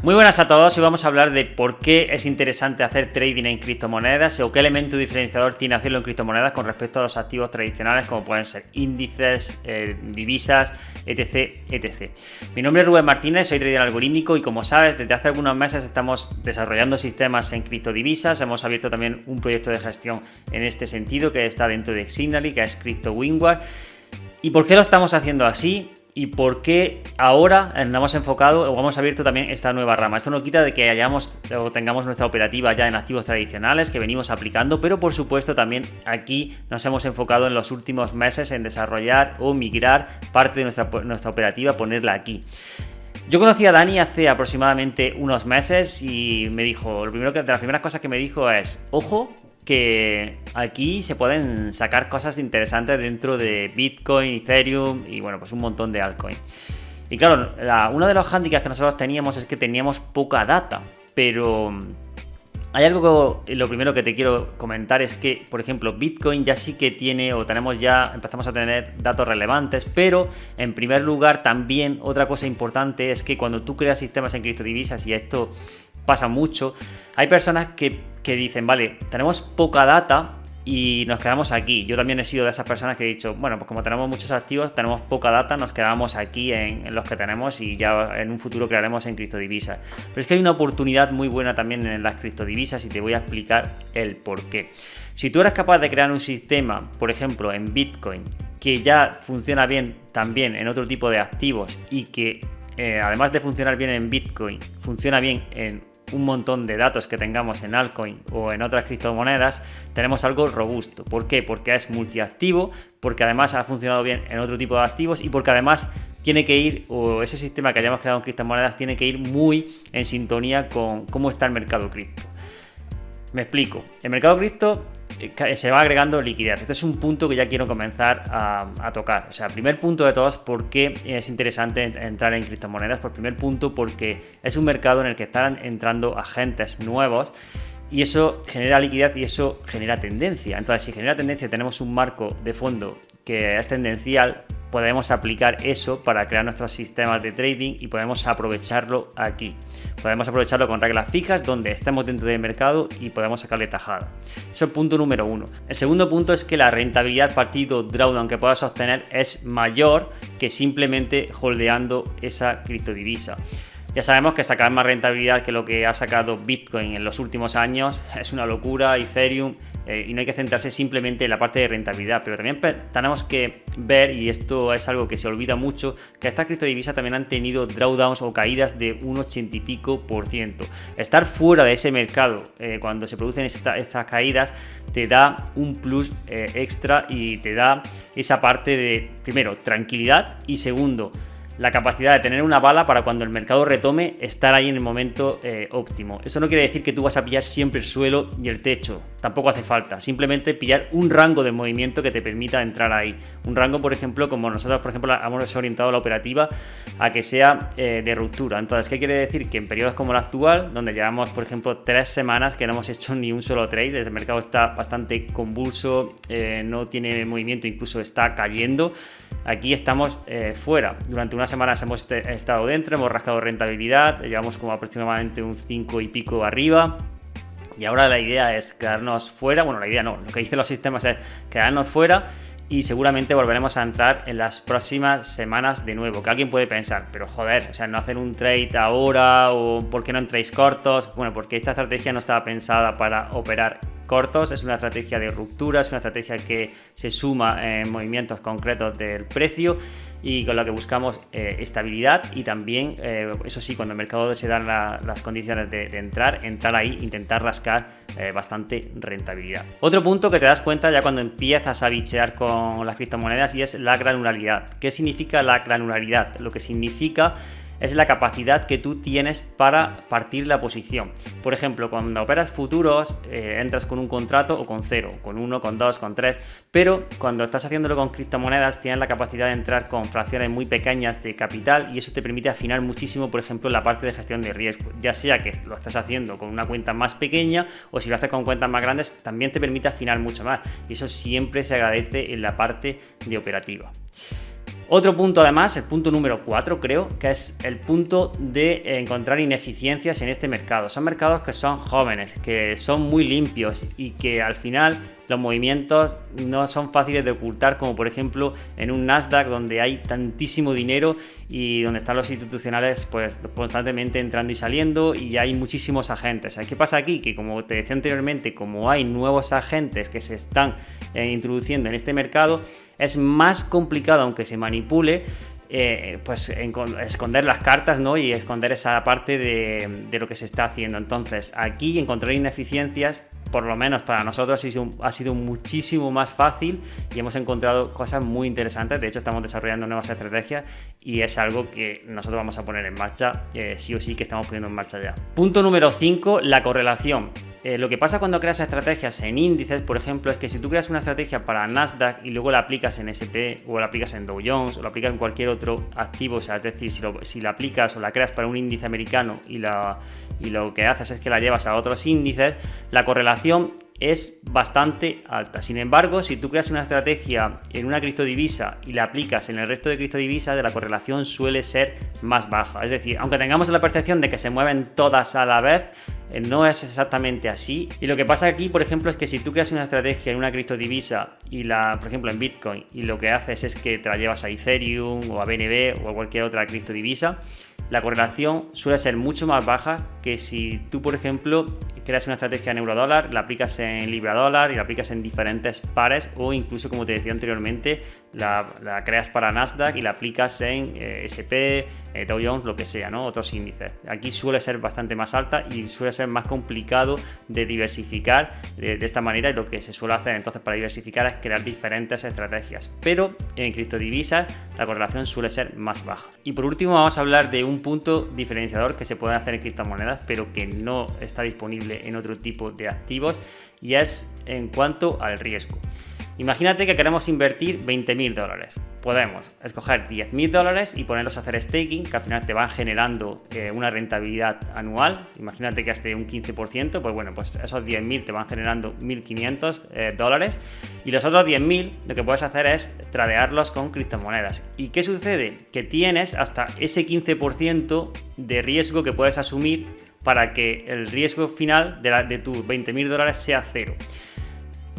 Muy buenas a todos, hoy vamos a hablar de por qué es interesante hacer trading en criptomonedas o qué elemento diferenciador tiene hacerlo en criptomonedas con respecto a los activos tradicionales como pueden ser índices, divisas, etc. Mi nombre es Rubén Martínez, soy trader algorítmico y como sabes desde hace algunos meses estamos desarrollando sistemas en criptodivisas. Hemos abierto también un proyecto de gestión en este sentido que está dentro de Signal, que es CryptoWinguard. ¿Y por qué lo estamos haciendo así? ¿Y por qué ahora nos hemos enfocado o hemos abierto también esta nueva rama? Esto no quita de que tengamos nuestra operativa ya en activos tradicionales que venimos aplicando, pero por supuesto también aquí nos hemos enfocado en los últimos meses en desarrollar o migrar parte de nuestra operativa, ponerla aquí. Yo conocí a Dani hace aproximadamente unos meses y me dijo, de las primeras cosas que me dijo es, ojo, que aquí se pueden sacar cosas interesantes dentro de Bitcoin, Ethereum y bueno, pues un montón de altcoins. Y claro, uno de los handicaps que nosotros teníamos es que teníamos poca data, pero hay algo que lo primero que te quiero comentar es que, por ejemplo, Bitcoin ya sí que tiene empezamos a tener datos relevantes, pero en primer lugar también otra cosa importante es que cuando tú creas sistemas en criptodivisas, y esto pasa mucho, hay personas que dicen, vale, tenemos poca data y nos quedamos aquí. Yo también he sido de esas personas que he dicho, bueno, pues como tenemos muchos activos, tenemos poca data, nos quedamos aquí en los que tenemos y ya en un futuro crearemos en criptodivisas. Pero es que hay una oportunidad muy buena también en las criptodivisas y te voy a explicar el por qué. Si tú eres capaz de crear un sistema, por ejemplo, en Bitcoin, que ya funciona bien también en otro tipo de activos y que además de funcionar bien en Bitcoin, funciona bien en un montón de datos que tengamos en altcoin o en otras criptomonedas, tenemos algo robusto. ¿Por qué? Porque es multiactivo, porque además ha funcionado bien en otro tipo de activos y porque además tiene que ir, o ese sistema que hayamos creado en criptomonedas tiene que ir muy en sintonía con cómo está el mercado cripto. Me explico. El mercado cripto se va agregando liquidez. Este es un punto que ya quiero comenzar a tocar. O sea, primer punto de todos, ¿por qué es interesante entrar en criptomonedas? Por primer punto, porque es un mercado en el que están entrando agentes nuevos y eso genera liquidez y eso genera tendencia. Entonces, si genera tendencia, tenemos un marco de fondo que es tendencial, podemos aplicar eso para crear nuestros sistemas de trading y podemos aprovecharlo aquí. Podemos aprovecharlo con reglas fijas donde estemos dentro del mercado y podemos sacarle tajada. Eso es el punto número uno. El segundo punto es que la rentabilidad partido drawdown que puedas obtener es mayor que simplemente holdeando esa criptodivisa. Ya sabemos que sacar más rentabilidad que lo que ha sacado Bitcoin en los últimos años es una locura, Ethereum, y no hay que centrarse simplemente en la parte de rentabilidad, pero también tenemos que ver, y esto es algo que se olvida mucho, que estas criptodivisas también han tenido drawdowns o caídas de un 80 y pico %. Estar fuera de ese mercado cuando se producen estas caídas te da un plus extra y te da esa parte de, primero, tranquilidad y segundo, la capacidad de tener una bala para cuando el mercado retome estar ahí en el momento óptimo. Eso no quiere decir que tú vas a pillar siempre el suelo y el techo, tampoco hace falta, simplemente pillar un rango de movimiento que te permita entrar ahí. Un rango, por ejemplo, como nosotros, por ejemplo, hemos orientado la operativa a que sea de ruptura. Entonces, ¿qué quiere decir? Que en periodos como el actual, donde llevamos, por ejemplo, 3 semanas que no hemos hecho ni un solo trade, el mercado está bastante convulso, no tiene movimiento, incluso está cayendo, aquí estamos fuera. Durante unas semanas hemos estado dentro, hemos rascado rentabilidad, llevamos como aproximadamente un 5 y pico arriba y ahora la idea es quedarnos fuera. Bueno, la idea no, lo que dicen los sistemas es quedarnos fuera y seguramente volveremos a entrar en las próximas semanas de nuevo. Que alguien puede pensar, pero joder, o sea, no hacer un trade ahora o ¿por qué no entráis cortos? Bueno, porque esta estrategia no estaba pensada para operar cortos, es una estrategia de ruptura, es una estrategia que se suma en movimientos concretos del precio y con lo que buscamos estabilidad y también, eso sí, cuando el mercado se dan las condiciones de entrar ahí, intentar rascar bastante rentabilidad. Otro punto que te das cuenta ya cuando empiezas a bichear con las criptomonedas y es la granularidad. ¿Qué significa la granularidad? Lo que significa es la capacidad que tú tienes para partir la posición. Por ejemplo, cuando operas futuros, entras con un contrato o con 0, con 1, con 2, con 3, pero cuando estás haciéndolo con criptomonedas tienes la capacidad de entrar con fracciones muy pequeñas de capital y eso te permite afinar muchísimo, por ejemplo, la parte de gestión de riesgo, ya sea que lo estás haciendo con una cuenta más pequeña o si lo haces con cuentas más grandes, también te permite afinar mucho más y eso siempre se agradece en la parte de operativa. Otro punto además, el punto número 4 creo, que es el punto de encontrar ineficiencias en este mercado. Son mercados que son jóvenes, que son muy limpios y que al final los movimientos no son fáciles de ocultar, como por ejemplo en un Nasdaq donde hay tantísimo dinero y donde están los institucionales pues constantemente entrando y saliendo y hay muchísimos agentes. ¿Qué pasa aquí? Que como te decía anteriormente, como hay nuevos agentes que se están introduciendo en este mercado, es más complicado, aunque se manipule, pues esconder las cartas, ¿no? Y esconder esa parte de lo que se está haciendo. Entonces aquí encontrar ineficiencias, por lo menos para nosotros, ha sido muchísimo más fácil y hemos encontrado cosas muy interesantes. De hecho, estamos desarrollando nuevas estrategias y es algo que nosotros vamos a poner en marcha, sí o sí que estamos poniendo en marcha ya. Punto número 5, la correlación. Lo que pasa cuando creas estrategias en índices, por ejemplo, es que si tú creas una estrategia para Nasdaq y luego la aplicas en SP o la aplicas en Dow Jones o la aplicas en cualquier otro activo, o sea, es decir, si la aplicas o la creas para un índice americano y lo que haces es que la llevas a otros índices, la correlación es bastante alta. Sin embargo, si tú creas una estrategia en una criptodivisa y la aplicas en el resto de criptodivisas, la correlación suele ser más baja. Es decir, aunque tengamos la percepción de que se mueven todas a la vez, no es exactamente así. Y lo que pasa aquí, por ejemplo, es que si tú creas una estrategia en una criptodivisa y por ejemplo en Bitcoin, y lo que haces es que te la llevas a Ethereum o a BNB o a cualquier otra criptodivisa, la correlación suele ser mucho más baja que si tú, por ejemplo, creas una estrategia en euro-dólar, la aplicas en libra-dólar y la aplicas en diferentes pares, o incluso, como te decía anteriormente, la creas para Nasdaq y la aplicas en SP, Dow Jones, lo que sea, ¿no? Otros índices. Aquí suele ser bastante más alta y suele ser más complicado de diversificar de esta manera, y lo que se suele hacer entonces para diversificar es crear diferentes estrategias. Pero en criptodivisas la correlación suele ser más baja. Y por último vamos a hablar de un punto diferenciador que se puede hacer en criptomonedas, pero que no está disponible en otro tipo de activos, y es en cuanto al riesgo. Imagínate que queremos invertir $20.000. Podemos escoger $10.000 y ponerlos a hacer staking, que al final te van generando una rentabilidad anual. Imagínate que hasta un 15%, pues bueno, pues esos 10.000 te van generando $1.500. Y los otros 10.000 lo que puedes hacer es tradearlos con criptomonedas. ¿Y qué sucede? Que tienes hasta ese 15% de riesgo que puedes asumir para que el riesgo final de tus $20.000 sea cero.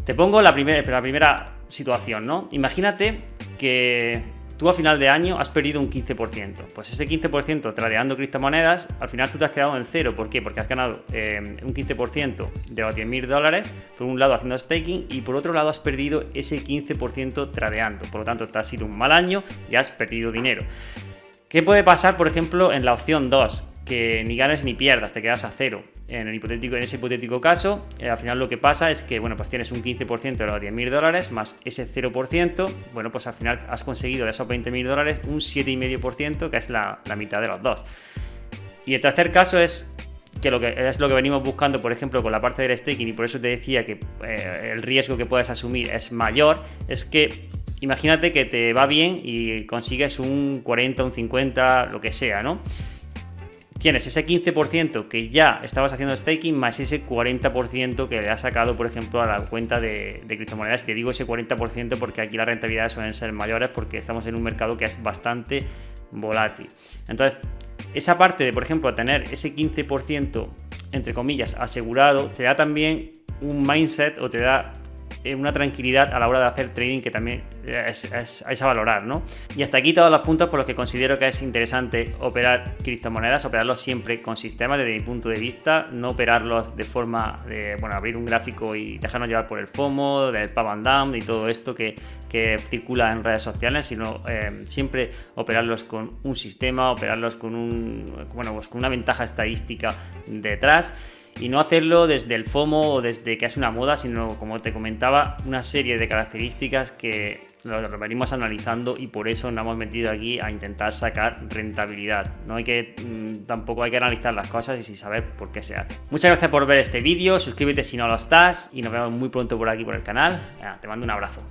Te pongo la primera situación, ¿no? Imagínate que tú a final de año has perdido un 15%. Pues ese 15% tradeando criptomonedas, al final tú te has quedado en cero. ¿Por qué? Porque has ganado un 15% de los $10.000, por un lado haciendo staking, y por otro lado has perdido ese 15% tradeando. Por lo tanto, te ha sido un mal año y has perdido dinero. ¿Qué puede pasar, por ejemplo, en la opción 2? Que ni ganes ni pierdas, te quedas a cero. En ese hipotético caso, al final lo que pasa es que, bueno, pues tienes un 15% de los $10.000 más ese 0%, bueno, pues al final has conseguido de esos $20.000 un 7,5%, que es la mitad de los dos. Y el tercer caso es lo que venimos buscando, por ejemplo, con la parte del staking, y por eso te decía que el riesgo que puedes asumir es mayor, es que imagínate que te va bien y consigues un 40, un 50, lo que sea, ¿no? Tienes ese 15% que ya estabas haciendo staking más ese 40% que le has sacado, por ejemplo, a la cuenta de criptomonedas. Te digo ese 40% porque aquí las rentabilidades suelen ser mayores, porque estamos en un mercado que es bastante volátil. Entonces, esa parte de, por ejemplo, tener ese 15%, entre comillas, asegurado, te da también un mindset, o te da una tranquilidad a la hora de hacer trading, que también es a valorar, ¿no? Y hasta aquí todos los puntos por los que considero que es interesante operar criptomonedas, operarlos siempre con sistemas desde mi punto de vista, no operarlos de forma de, bueno, abrir un gráfico y dejarnos llevar por el FOMO, del pump and dump y todo esto que circula en redes sociales, sino siempre operarlos con un sistema, operarlos con pues con una ventaja estadística detrás. Y no hacerlo desde el FOMO o desde que es una moda, sino, como te comentaba, una serie de características que lo venimos analizando, y por eso nos hemos metido aquí a intentar sacar rentabilidad. Tampoco hay que analizar las cosas y saber por qué se hace. Muchas gracias por ver este vídeo, suscríbete si no lo estás y nos vemos muy pronto por aquí por el canal. Te mando un abrazo.